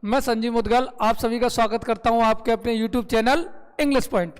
मैं संजीव मुदगल आप सभी का स्वागत करता हूं आपके अपने YouTube चैनल इंग्लिश पॉइंट।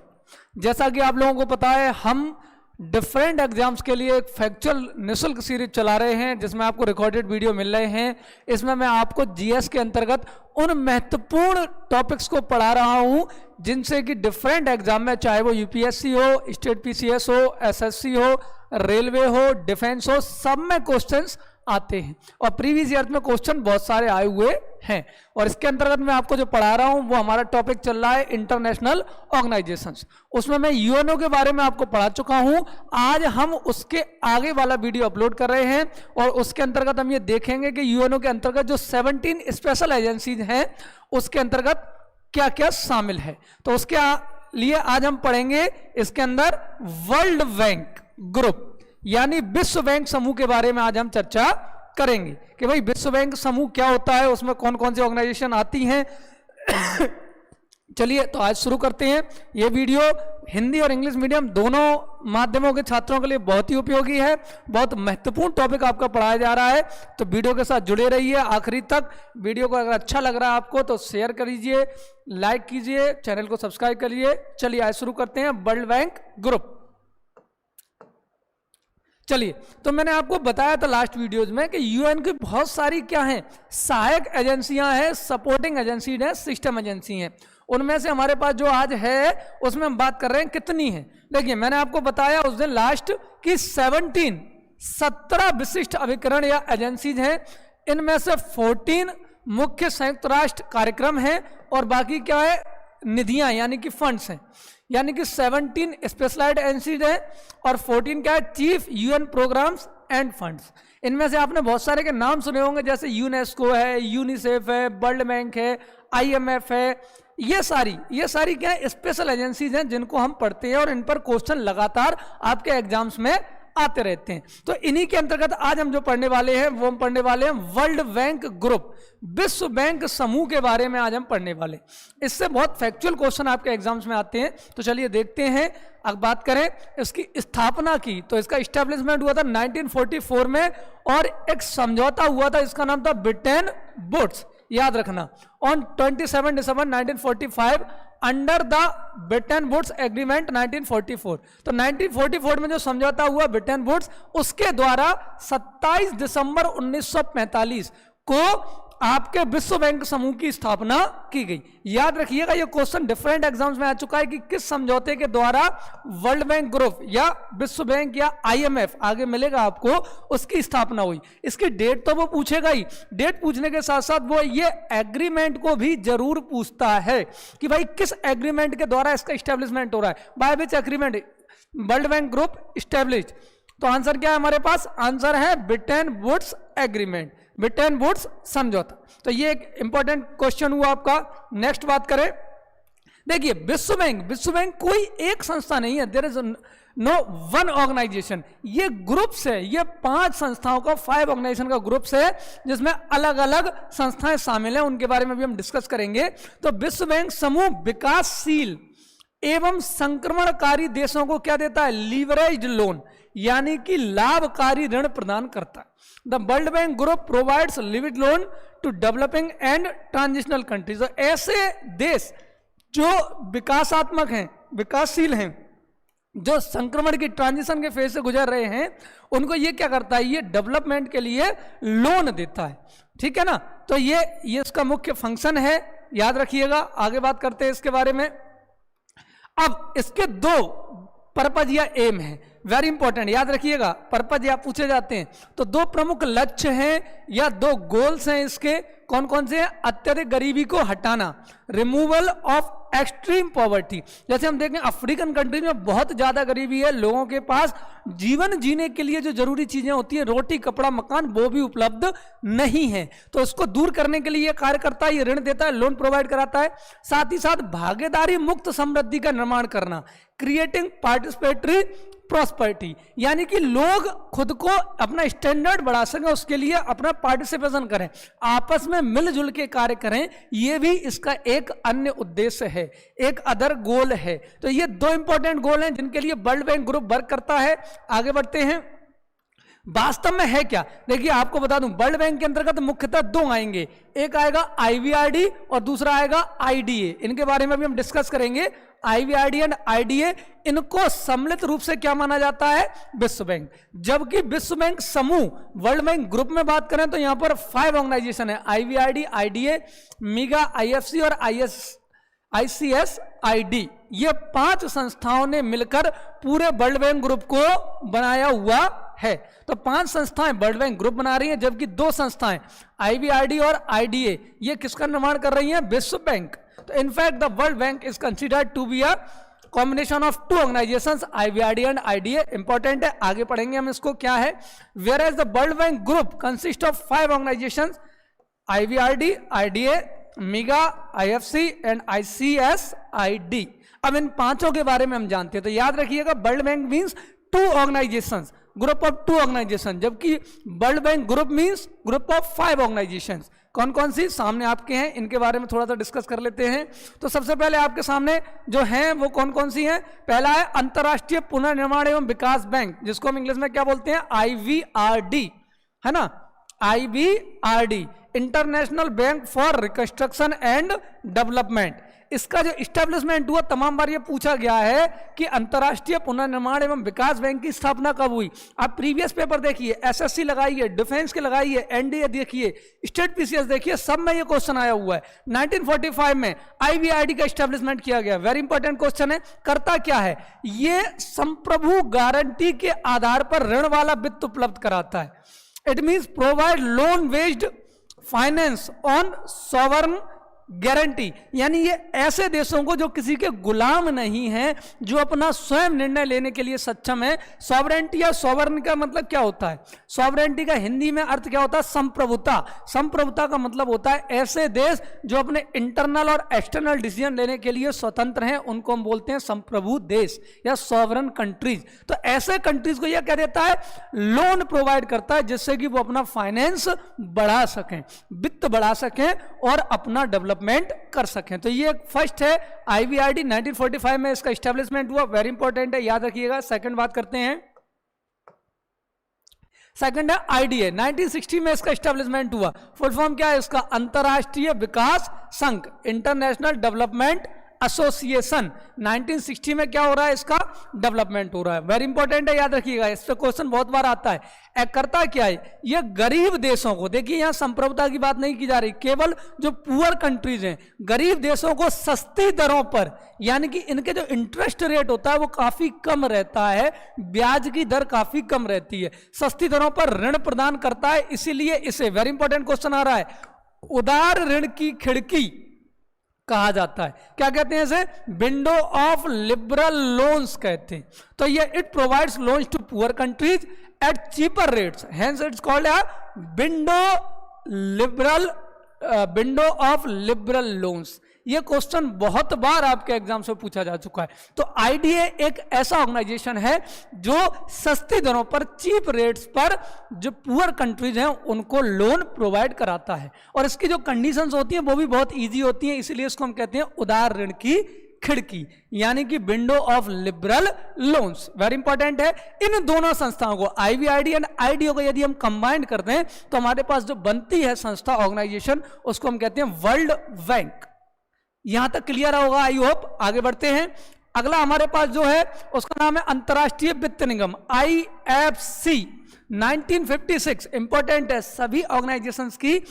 जैसा कि आप लोगों को पता है, हम डिफरेंट एग्जाम्स के लिए एक फैक्चुअल निःशुल्क सीरीज चला रहे हैं जिसमें आपको रिकॉर्डेड वीडियो मिल रहे हैं। इसमें मैं आपको जीएस के अंतर्गत उन महत्वपूर्ण टॉपिक्स को पढ़ा रहा हूं जिनसे कि डिफरेंट एग्जाम में, चाहे वो यूपीएससी हो, स्टेट पीसीएस हो, एसएससी हो, रेलवे हो, डिफेंस हो, सब में क्वेश्चंस आते हैं और प्रीवियस ईयर में क्वेश्चन बहुत सारे आए हुए हैं। और इसके अंतर्गत मैं आपको जो पढ़ा रहा हूं वो हमारा टॉपिक चल रहा है इंटरनेशनल ऑर्गेनाइजेशंस। उसमें मैं यूएनओ के बारे में आपको पढ़ा चुका हूं। आज हम उसके आगे वाला वीडियो अपलोड कर रहे हैं और उसके अंतर्गत हम ये देखेंगे कि यूएनओ के अंतर्गत जो 17 स्पेशल एजेंसीज हैं उसके अंतर्गत क्या क्या शामिल है। तो उसके लिए आज हम पढ़ेंगे इसके अंदर वर्ल्ड बैंक ग्रुप यानी विश्व बैंक समूह के बारे में आज हम चर्चा करेंगे कि भाई विश्व बैंक समूह क्या होता है, उसमें कौन कौन सी ऑर्गेनाइजेशन आती हैं। चलिए तो आज शुरू करते हैं। ये वीडियो हिंदी और इंग्लिश मीडियम दोनों माध्यमों के छात्रों के लिए बहुत ही उपयोगी है। बहुत महत्वपूर्ण टॉपिक आपका पढ़ाया जा रहा है, तो वीडियो के साथ जुड़े रहिए आखिरी तक। वीडियो को अगर अच्छा लग रहा है आपको तो शेयर करिए, लाइक कीजिए, चैनल को सब्सक्राइब करिए। चलिए आज शुरू करते हैं वर्ल्ड बैंक ग्रुप। चलिए, तो मैंने आपको बताया था लास्ट वीडियोज में कि यूएन की बहुत सारी क्या हैं, सहायक एजेंसियां हैं, सपोर्टिंग एजेंसी हैं, सिस्टम एजेंसी हैं। उनमें से हमारे पास जो आज है उसमें हम बात कर रहे हैं कितनी हैं। देखिए, मैंने आपको बताया उस दिन लास्ट की 17 विशिष्ट अभिकरण या एजेंसीज हैं। इनमें से 14 मुख्य संयुक्त राष्ट्र कार्यक्रम हैं और बाकी क्या है, निधियां यानी कि फंड्स हैं। यानी कि 17 स्पेशलाइज्ड एजेंसीज हैं और 14 क्या है, chief UN programmes and funds. इनमें से आपने बहुत सारे के नाम सुने होंगे, जैसे यूनेस्को है, यूनिसेफ है, वर्ल्ड बैंक है, आईएमएफ है। ये सारी क्या है, स्पेशल एजेंसीज हैं जिनको हम पढ़ते हैं और इन पर क्वेश्चन लगातार आपके एग्जाम्स में आते रहते हैं। तो इन्हीं के अंतर्गत आज हम जो पढ़ने वाले हैं वो हम पढ़ने वाले हैं वर्ल्ड बैंक ग्रुप, विश्व बैंक समूह के बारे में आज हम पढ़ने वाले। इससे बहुत फैक्चुअल क्वेश्चन आपके एग्जाम्स में आते हैं। तो चलिए देखते हैं। अब बात करें इसकी स्थापना की, तो इसका इस्टेब्लिशमेंट हुआ था 1944 में और एक समझौता हुआ था, इसका नाम था ब्रिटेन वुड्स, याद रखना, on 27 December 1945 under the Bretton Woods agreement 1944। तो 1944 में जो समझौता हुआ ब्रिटेन वुड्स, उसके द्वारा 27 दिसंबर 1945 को आपके विश्व बैंक समूह की स्थापना की गई। याद रखिएगा, ये क्वेश्चन डिफरेंट एग्जाम्स में आ चुका है कि किस समझौते के द्वारा वर्ल्ड बैंक ग्रुप या विश्व बैंक या आईएमएफ आगे मिलेगा आपको, उसकी स्थापना हुई। इसकी डेट तो वो पूछेगा ही, डेट पूछने के साथ साथ वो ये एग्रीमेंट को भी जरूर पूछता है कि भाई किस एग्रीमेंट के द्वारा इसका स्टैब्लिशमेंट हो रहा है, by which agreement World bank group established. तो आंसर क्या है हमारे पास, आंसर है Bretton Woods agreement, Bretton Woods समझौता। तो ये एक इंपॉर्टेंट क्वेश्चन हुआ आपका। नेक्स्ट बात करें, देखिए विश्व बैंक कोई एक संस्था नहीं है, there is no one organisation. ये ग्रुप्स है, ये 5 संस्थाओं का, 5 ऑर्गेनाइजेशन का ग्रुप्स है जिसमें अलग अलग संस्थाएं शामिल हैं, उनके बारे में भी हम डिस्कस करेंगे। तो विश्व बैंक समूह विकासशील एवं संक्रमणकारी देशों को क्या देता है, लीवरेज्ड लोन यानी कि लाभकारी ऋण प्रदान करता है। The world bank group provides leveraged loan to developing and transitional countries. ऐसे देश जो विकासात्मक हैं, विकासशील हैं, जो संक्रमण की ट्रांजिशन के फेज से गुजर रहे हैं, उनको ये क्या करता है, ये डेवलपमेंट के लिए लोन देता है। ठीक है ना, तो ये इसका मुख्य फंक्शन है, याद रखिएगा। आगे बात करते हैं इसके बारे में। अब इसके 2 पर्पज या एम है, वेरी इंपॉर्टेंट, याद रखिएगा। पर्पज या पूछे जाते हैं तो 2 प्रमुख लक्ष्य हैं या 2 गोल्स हैं इसके। कौन कौन से हैं, अत्यधिक गरीबी को हटाना, रिमूवल ऑफ एक्सट्रीम पॉवर्टी। जैसे हम देखें अफ्रीकन कंट्री में बहुत ज्यादा गरीबी है, लोगों के पास जीवन जीने के लिए जो जरूरी चीजें होती है, रोटी कपड़ा मकान, वो भी उपलब्ध नहीं है। तो उसको दूर करने के लिए कार्य करता है, ये ऋण देता है, लोन प्रोवाइड कराता है। साथ ही साथ भागीदारी मुक्त समृद्धि का निर्माण करना, क्रिएटिंग पार्टिसिपेटरी प्रॉस्पेरिटी, यानी कि लोग खुद को अपना स्टैंडर्ड बढ़ा सकें, उसके लिए अपना पार्टिसिपेशन करें, आपस में मिलजुल के कार्य करें। यह भी इसका एक अन्य उद्देश्य है, एक अदर गोल है। तो ये 2 इंपॉर्टेंट गोल हैं जिनके लिए वर्ल्ड बैंक ग्रुप वर्क करता है। आगे बढ़ते हैं। वास्तव में है क्या? देखिए आपको बता दूं, वर्ल्ड बैंक के अंतर्गत मुख्यतः दो आएंगे, एक आएगा आईवीआरडी और दूसरा आएगा आईडीए। इनके बारे में भी हम डिस्कस करेंगे। आईवीआरडी एंड आईडीए, इनको सम्मिलित रूप से क्या माना जाता है? विश्व बैंक। जबकि विश्व बैंक समूह, वर्ल्ड बैंक ग्रुप में बात करें तो यहां पर 5 ऑर्गेनाइजेशन है, आईवीआरडी, आईडीए, मीगा, आईएफसी और आईसीएसआईडी। ये 5 संस्थाओं ने मिलकर पूरे वर्ल्ड बैंक ग्रुप को बनाया हुआ है। तो 5 संस्थाएं वर्ल्ड बैंक ग्रुप बना रही हैं, जबकि 2 संस्थाएं आईवीआरडी और आईडीए ये किसका निर्माण कर रही हैं? विश्व बैंक। तो in fact the world bank is considered to be a combination of 2 organisations, IBRD and IDA. Important है, आगे पढ़ेंगे हम इसको क्या है। Whereas the world bank group consist of 5 organisations, IBRD, IDA, MIGA, IFC and ICSID. अब इन 5 के बारे में हम जानते हैं, तो याद रखिएगा world bank means 2 organisations, group of 2 organisation, जबकि world bank group means group of 5 organisations. कौन कौन सी सामने आपके हैं, इनके बारे में थोड़ा सा डिस्कस कर लेते हैं। तो सबसे पहले आपके सामने जो हैं वो कौन कौन सी हैं? पहला है अंतरराष्ट्रीय पुनर्निर्माण एवं विकास बैंक, जिसको हम इंग्लिश में क्या बोलते हैं? आईवीआरडी, है ना, IBRD, international bank for reconstruction and development. इसका जो इस्टेब्लिशमेंट हुआ, तमाम बार ये पूछा गया है कि अंतरराष्ट्रीय पुनर्निर्माण एवं विकास बैंक की स्थापना कब हुई। आप प्रीवियस पेपर देखिए, एसएससी लगाइए, डिफेंस के लगाइए, एनडीए देखिए, स्टेट पीसीएस देखिए, सब में ये क्वेश्चन आया हुआ है। 1945 में आईवीआरडी का इस्टेब्लिशमेंट किया गया। वेरी इंपॉर्टेंट क्वेश्चन है। करता क्या है? ये संप्रभु गारंटी के आधार पर ऋण वाला वित्त उपलब्ध कराता है। It means provide loan based finance on sovereign guarantee, यानी ये ऐसे देशों को जो किसी के गुलाम नहीं हैं, जो अपना स्वयं निर्णय लेने के लिए सक्षम है। सॉवरेंटी या सॉवरन का मतलब क्या होता है? सॉवरेंटी का हिंदी में अर्थ क्या होता है? संप्रभुता। संप्रभुता का मतलब होता है ऐसे देश जो अपने इंटरनल और एक्सटर्नल डिसीजन लेने के लिए स्वतंत्र हैं, उनको हम बोलते हैं संप्रभु देश या सॉवरन कंट्रीज। तो ऐसे कंट्रीज को यह कह देता है, लोन प्रोवाइड करता है जिससे कि वो अपना फाइनेंस बढ़ा सकें, वित्त बढ़ा सकें और अपना डेवलपमेंट कर सकें। तो ये फर्स्ट है आईवीआरडी, 1945 में इसका एस्टेब्लिशमेंट हुआ। वेरी इंपॉर्टेंट है, याद रखिएगा। सेकंड बात करते हैं, सेकंड है आईडीए, 1960 में इसका एस्टेब्लिशमेंट हुआ। फुल फॉर्म क्या है इसका? अंतरराष्ट्रीय विकास संघ, इंटरनेशनल डेवलपमेंट एसोसिएशन। 1960 में क्या हो रहा है? इसका डेवलपमेंट हो रहा है। वेरी इंपॉर्टेंट है, याद रखिएगा, इस पे क्वेश्चन बहुत बार आता है। करता क्या है? ये गरीब देशों को, देखिए यहां संप्रभुता की बात नहीं की जा रही, केवल जो पुअर कंट्रीज हैं, गरीब देशों को सस्ती दरों पर, यानी कि इनके जो इंटरेस्ट रेट होता है वो काफी कम रहता है, ब्याज की दर काफी कम रहती है, सस्ती दरों पर ऋण प्रदान करता है। इसीलिए इसे, वेरी इंपॉर्टेंट क्वेश्चन आ रहा है, उदार ऋण की खिड़की कहा जाता है। क्या कहते हैं इसे? विंडो ऑफ लिबरल लोन्स कहते हैं। तो ये it provides loans to poor countries at cheaper rates, hence it's called a window of liberal loans. ये क्वेश्चन बहुत बार आपके एग्जाम से पूछा जा चुका है। तो आईडीए एक ऐसा ऑर्गेनाइजेशन है जो सस्ती दरों पर, चीप रेट्स पर जो पुअर कंट्रीज हैं उनको लोन प्रोवाइड कराता है, और इसकी जो कंडीशंस होती हैं वो भी बहुत इजी होती हैं, इसीलिए इसको हम कहते हैं उदार ऋण की खिड़की, यानी कि window of liberal loans. Very important है। इन दोनों संस्थाओं को, आईवीआरडी एंड आईडीओ को यदि हम कंबाइन करते हैं तो हमारे पास जो बनती है संस्था, ऑर्गेनाइजेशन, उसको हम कहते हैं वर्ल्ड बैंक। यहां तक क्लियर होगा, आई होप। आगे बढ़ते हैं। अगला हमारे पास जो है उसका नाम है अंतरराष्ट्रीय वित्त निगम, आईएफसी, 1956। इंपॉर्टेंट है, सभी ऑर्गेनाइजेशंस की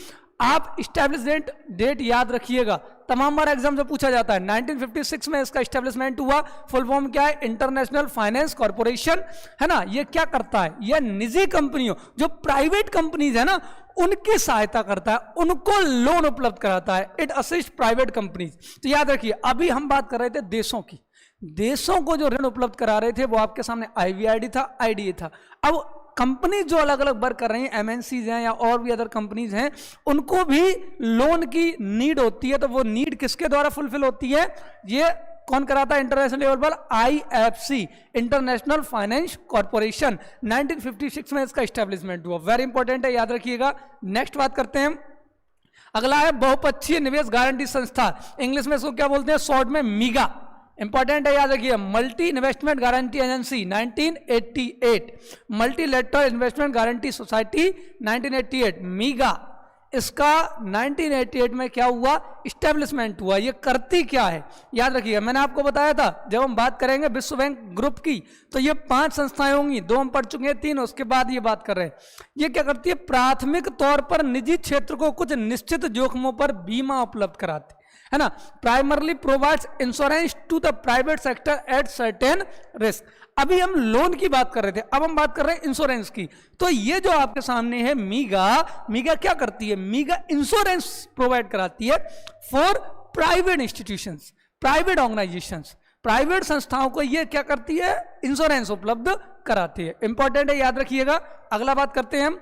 आप इस्टेब्लिशमेंट डेट याद रखिएगा, तमाम बार एग्जाम से पूछा जाता है। 1956 में इसका इस्टेब्लिशमेंट हुआ। फुल फॉर्म क्या है? इंटरनेशनल फाइनेंस कॉर्पोरेशन, है ना। ये क्या करता है? यह निजी कंपनियों, जो प्राइवेट कंपनीज है ना, उनकी सहायता करता है, उनको लोन उपलब्ध कराता है। It assist private companies. तो याद रखिए, अभी हम बात कर रहे थे देशों की, देशों को जो ऋण उपलब्ध करा रहे थे वो आपके सामने आईवीआरडी था, आईडीए था। अब कंपनी जो अलग अलग वर्क कर रही हैं, एमएनसीज हैं या और भी अदर कंपनीज हैं, उनको भी लोन की नीड होती है। तो वो नीड किसके द्वारा फुलफिल होती है? ये कौन कराता है इंटरनेशनल लेवल पर? IFC, international finance corporation. 1956 में इसका एस्टेब्लिशमेंट हुआ। वेरी इंपॉर्टेंट है, याद रखिएगा। नेक्स्ट बात करते हैं, अगला है बहुपक्षीय निवेश गारंटी संस्था, इंग्लिश में इसको क्या बोलते हैं? शॉर्ट में मीगा। इंपॉर्टेंट है, याद रखिए। Multi investment guarantee agency 1988, multilateral investment guarantee society 1988, मीगा, इसका 1988 में क्या हुआ, इस्टेब्लिशमेंट हुआ। ये करती क्या है, याद रखिएगा। मैंने आपको बताया था जब हम बात करेंगे विश्व बैंक ग्रुप की तो ये 5 संस्थाएं होंगी, 2 हम पढ़ चुके हैं, 3 उसके बाद ये बात कर रहे हैं। ये क्या करती है, प्राथमिक तौर पर निजी क्षेत्र को कुछ निश्चित जोखिमों पर बीमा उपलब्ध कराती है ना। Primarily provides insurance to the private sector at certain risk. अभी हम लोन की बात कर रहे थे, अब हम बात कर रहे हैं इंश्योरेंस की। तो ये जो आपके सामने है मीगा, मीगा क्या करती है, मीगा इंश्योरेंस प्रोवाइड कराती है for private institutions, private organisations, private संस्थाओं को ये क्या करती है, इंश्योरेंस उपलब्ध कराती है। इंपॉर्टेंट है, याद रखिएगा। अगला बात करते हैं हम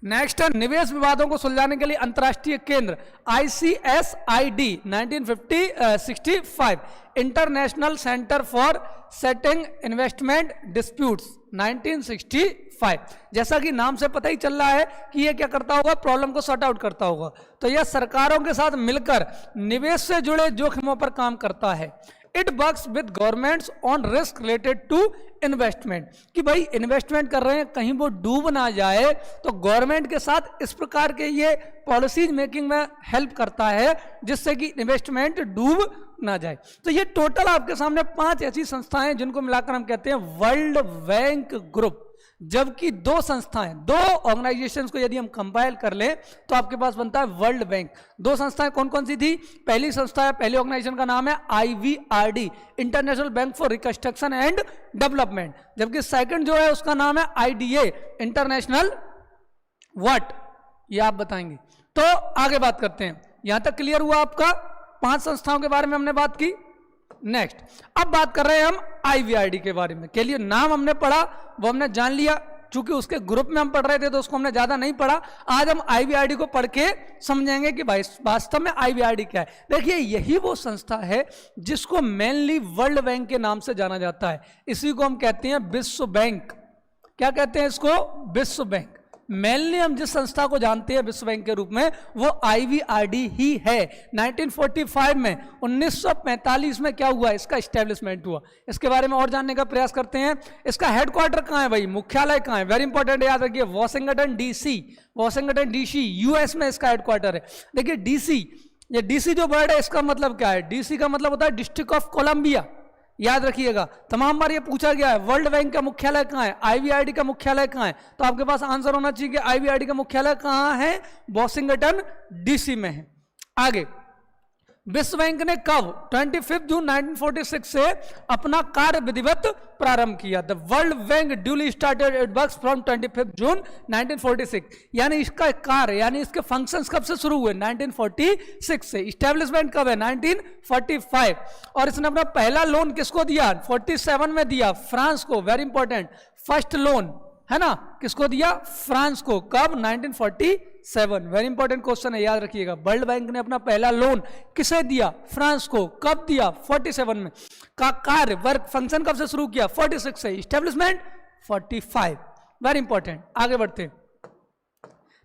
नेक्स्ट है निवेश विवादों को सुलझाने के लिए अंतर्राष्ट्रीय केंद्र ICSID 1965, international centre for setting investment disputes 1965। जैसा कि नाम से पता ही चल रहा है कि ये क्या करता होगा, प्रॉब्लम को सॉर्ट आउट करता होगा। तो यह सरकारों के साथ मिलकर निवेश से जुड़े जोखिमों पर काम करता है। It works with governments on risk related to investment, कि भाई इन्वेस्टमेंट कर रहे हैं कहीं वो डूब ना जाए, तो गवर्नमेंट के साथ इस प्रकार के ये पॉलिसीज मेकिंग में हेल्प करता है जिससे कि इन्वेस्टमेंट डूब ना जाए। तो ये टोटल आपके सामने 5 ऐसी संस्थाएं जिनको मिलाकर हम कहते हैं वर्ल्ड बैंक ग्रुप। जबकि 2 संस्थाएं, 2 ऑर्गेनाइजेशंस को यदि हम कंपाइल कर लें तो आपके पास बनता है वर्ल्ड बैंक। 2 संस्थाएं कौन कौन सी थी, पहली संस्था है, पहली ऑर्गेनाइजेशन का नाम है IVRD, international bank for reconstruction and development, जबकि सेकंड जो है उसका नाम है IDA, इंटरनेशनल व्हाट, ये आप बताएंगे। तो आगे बात करते हैं, यहां तक क्लियर हुआ आपका, 5 संस्थाओं के बारे में हमने बात की। नेक्स्ट अब बात कर रहे हैं हम IVRD के बारे में। के लिए नाम हमने पढ़ा, वो हमने जान लिया, चूंकि उसके ग्रुप में हम पढ़ रहे थे तो उसको हमने ज्यादा नहीं पढ़ा। आज हम IVRD को पढ़ के समझेंगे कि भाई वास्तव में IVRD क्या है। देखिए यही वो संस्था है जिसको मेनली वर्ल्ड बैंक के नाम से जाना जाता है। इसी को हम कहते हैं विश्व बैंक। क्या कहते हैं इसको, विश्व बैंक। मेनली हम जिस संस्था को जानते हैं विश्व बैंक के रूप में वो IVRD ही है। 1945 में, 1945 में क्या हुआ, इसका एस्टेब्लिशमेंट हुआ। इसके बारे में और जानने का प्रयास करते हैं। इसका हेडक्वार्टर कहाँ है भाई, मुख्यालय कहाँ है, वेरी इंपॉर्टेंट, याद रखिए Washington DC, Washington DC US में इसका हेडक्वार्टर है। देखिए DC, ये DC जो वर्ड है इसका मतलब क्या है, DC का मतलब होता है डिस्ट्रिक्ट ऑफ कोलंबिया, याद रखिएगा। तमाम बार ये पूछा गया है वर्ल्ड बैंक का मुख्यालय कहाँ है, IVRD का मुख्यालय कहाँ है, तो आपके पास आंसर होना चाहिए कि IVRD का मुख्यालय कहाँ है, वॉशिंगटन DC में है। आगे विश्व बैंक ने कब 25 जून 1946 से अपना कार्य विधिवत प्रारंभ किया। The world bank duly started it works from 25 जून 1946, यानी इसका कार्य यानी इसके फंक्शंस कब से शुरू हुए, 1946 से। इस्टेब्लिशमेंट कब है, 1945। और इसने अपना पहला लोन किसको दिया, 47 में दिया, फ्रांस को, वेरी इंपॉर्टेंट, फर्स्ट लोन है ना, किसको दिया, फ्रांस को, कब, 1947। वेरी इंपॉर्टेंट क्वेश्चन है, याद रखिएगा। वर्ल्ड बैंक ने अपना पहला लोन किसे दिया, फ्रांस को, कब दिया, 47 में। का कार्य वर्क फंक्शन कब से शुरू किया, 46 से, इस्टेब्लिशमेंट 45। वेरी इंपॉर्टेंट, आगे बढ़ते।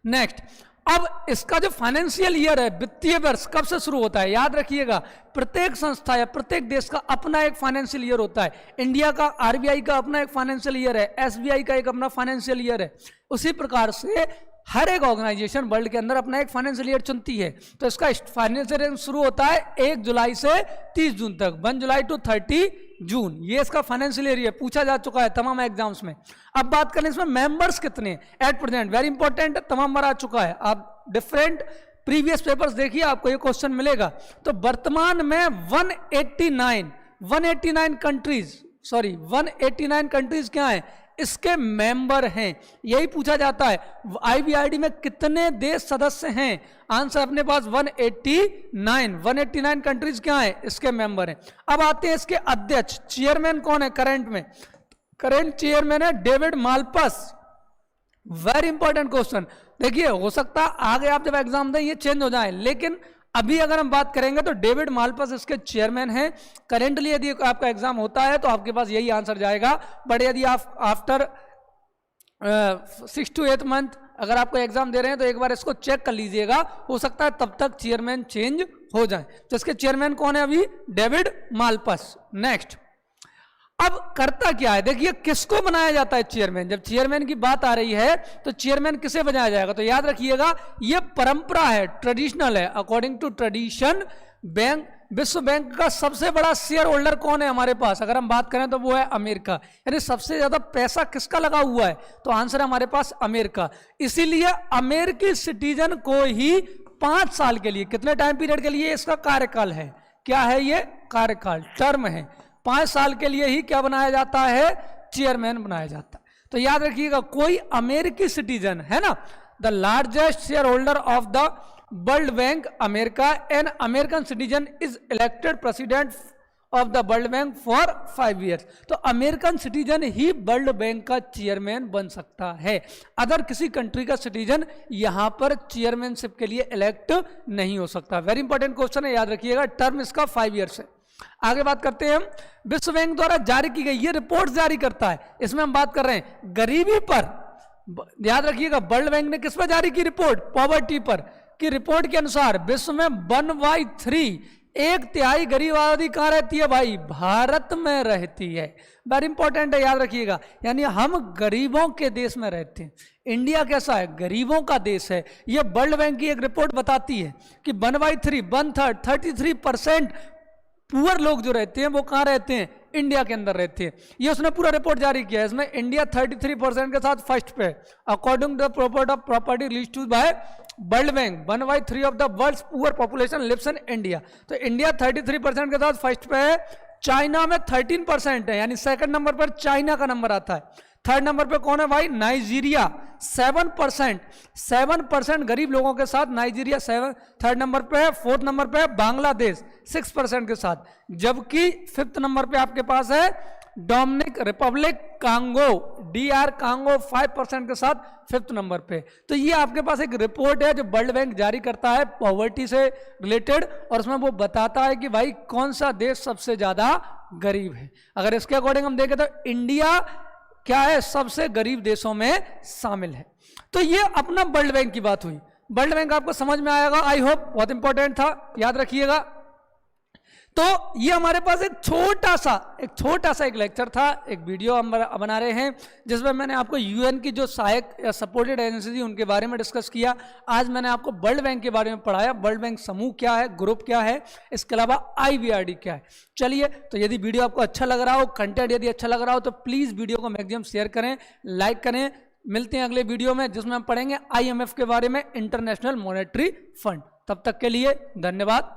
नेक्स्ट अब इसका जो फाइनेंशियल ईयर है, वित्तीय वर्ष कब से शुरू होता है, याद रखिएगा। प्रत्येक संस्था या प्रत्येक देश का अपना एक फाइनेंशियल ईयर होता है। इंडिया का RBI का अपना एक फाइनेंशियल ईयर है, SBI का एक अपना फाइनेंशियल ईयर है। उसी प्रकार से हर एक ऑर्गेनाइजेशन वर्ल्ड के अंदर अपना एक फाइनेंशियल ईयर चुनती है। तो इसका फाइनेंशियल ईयर शुरू होता है 1 जुलाई से 30 जून तक, 1 जुलाई टू 30 जून, ये इसका फाइनेंशियल ईयर है, पूछा जा चुका है तमाम एग्जाम्स में। अब बात करें इसमें मेंबर्स कितने एट प्रेजेंट, वेरी इंपॉर्टेंट, तमाम बार आ चुका है। आप डिफरेंट प्रीवियस पेपर्स देखिए, आपको ये क्वेश्चन मिलेगा। तो वर्तमान में 189 कंट्रीज, सॉरी 189 कंट्रीज क्या है, इसके मेंबर हैं। यही पूछा जाता है IVRD में कितने देश सदस्य हैं, आंसर अपने पास 189 कंट्रीज क्या है, इसके मेंबर हैं। अब आते हैं इसके अध्यक्ष, चेयरमैन कौन है करंट में, करंट चेयरमैन है David Malpass. Very important question. देखिए हो सकता है आगे आप जब एग्जाम दें ये चेंज हो जाए, लेकिन अभी अगर हम बात करेंगे तो डेविड माल्पस इसके चेयरमैन हैं। करेंटली यदि आपका एग्जाम होता है तो आपके पास यही आंसर जाएगा। बट यदि आप आफ्टर 6 to 8 मंथ अगर आपको एग्जाम दे रहे हैं तो एक बार इसको चेक कर लीजिएगा, हो सकता है तब तक चेयरमैन चेंज हो जाए। तो इसके चेयरमैन कौन है अभी? डेविड मालपस। नेक्स्ट, अब करता क्या है, देखिए किसको बनाया जाता है चेयरमैन। जब चेयरमैन की बात आ रही है तो चेयरमैन किसे बनाया जाएगा, तो याद रखिएगा ये परंपरा है, ट्रेडिशनल है। अकॉर्डिंग टू ट्रेडिशन बैंक, विश्व बैंक का सबसे बड़ा शेयर होल्डर कौन है हमारे पास, अगर हम बात करें तो वो है अमेरिका। यानी सबसे ज्यादा पैसा किसका लगा हुआ है, तो आंसर है हमारे पास अमेरिका। इसीलिए अमेरिकी सिटीजन को ही 5 साल के लिए, कितने टाइम पीरियड के लिए इसका कार्यकाल है, क्या है ये कार्यकाल, टर्म है, 5 साल के लिए ही क्या बनाया जाता है, चेयरमैन बनाया जाता है। तो याद रखिएगा कोई अमेरिकी सिटीजन है ना, the largest share holder of the world bank America, an American citizen is elected president of the world bank for 5 years. तो अमेरिकन सिटीजन ही वर्ल्ड बैंक का चेयरमैन बन सकता है, अदर किसी कंट्री का सिटीजन यहां पर चेयरमैनशिप के लिए इलेक्ट नहीं हो सकता। वेरी इंपॉर्टेंट क्वेश्चन है, याद रखिएगा, टर्म इसका 5 ईयर्स है। आगे बात करते हैं हम, विश्व बैंक द्वारा जारी की गई ये रिपोर्ट जारी करता है, इसमें हम बात कर रहे हैं गरीबी पर। याद रखिएगा वर्ल्ड बैंक ने किस पर जारी की रिपोर्ट, पॉवर्टी पर, की रिपोर्ट के अनुसार विश्व में 1/3, 1/3 गरीब आबादी कहां रहती है भाई, भारत में रहती है। वेरी इंपॉर्टेंट है, याद रखिएगा, यानी हम गरीबों के देश में रहते हैं। इंडिया कैसा है, गरीबों का देश है। यह वर्ल्ड बैंक की एक रिपोर्ट बताती है कि 1/3, 1/3, 33% पुअर लोग जो रहते हैं वो कहाँ रहते हैं, इंडिया के अंदर रहते हैं। ये उसने पूरा रिपोर्ट जारी किया है, इसमें इंडिया 33% के साथ फर्स्ट पे, according to the property list by World Bank, 1/3 of the world's poor population lives in India. तो इंडिया 33% के साथ फर्स्ट पे है, चाइना में 13% है, यानी सेकंड नंबर पर चाइना का नंबर आता है। थर्ड नंबर पे कौन है भाई, नाइजीरिया 7% गरीब लोगों के साथ नाइजीरिया थर्ड नंबर पे है। फोर्थ नंबर पे है बांग्लादेश 6% के साथ, जबकि फिफ्थ नंबर पे आपके पास है Dominic Republic Congo, DR Congo 5% के साथ फिफ्थ नंबर पे। तो ये आपके पास एक रिपोर्ट है जो वर्ल्ड बैंक जारी करता है पॉवर्टी से रिलेटेड, और उसमें वो बताता है कि भाई कौन सा देश सबसे ज्यादा गरीब है। अगर इसके अकॉर्डिंग हम देखें तो इंडिया क्या है, सबसे गरीब देशों में शामिल है। तो ये अपना वर्ल्ड बैंक की बात हुई। वर्ल्ड बैंक आपको समझ में आएगा, आई होप, बहुत इंपॉर्टेंट था, याद रखिएगा। तो ये हमारे पास एक छोटा सा एक लेक्चर था, एक वीडियो हम बना रहे हैं जिसमें मैंने आपको यूएन की जो सहायक या सपोर्टेड एजेंसी थी उनके बारे में डिस्कस किया। आज मैंने आपको वर्ल्ड बैंक के बारे में पढ़ाया, वर्ल्ड बैंक समूह क्या है, ग्रुप क्या है, इसके अलावा IBRD क्या है। चलिए, तो यदि वीडियो आपको अच्छा लग रहा हो, कंटेंट यदि अच्छा लग रहा हो, तो प्लीज़ वीडियो को मैक्सिमम शेयर करें, लाइक करें। मिलते हैं अगले वीडियो में जिसमें हम पढ़ेंगे IMF के बारे में, इंटरनेशनल मॉनेटरी फंड। तब तक के लिए धन्यवाद।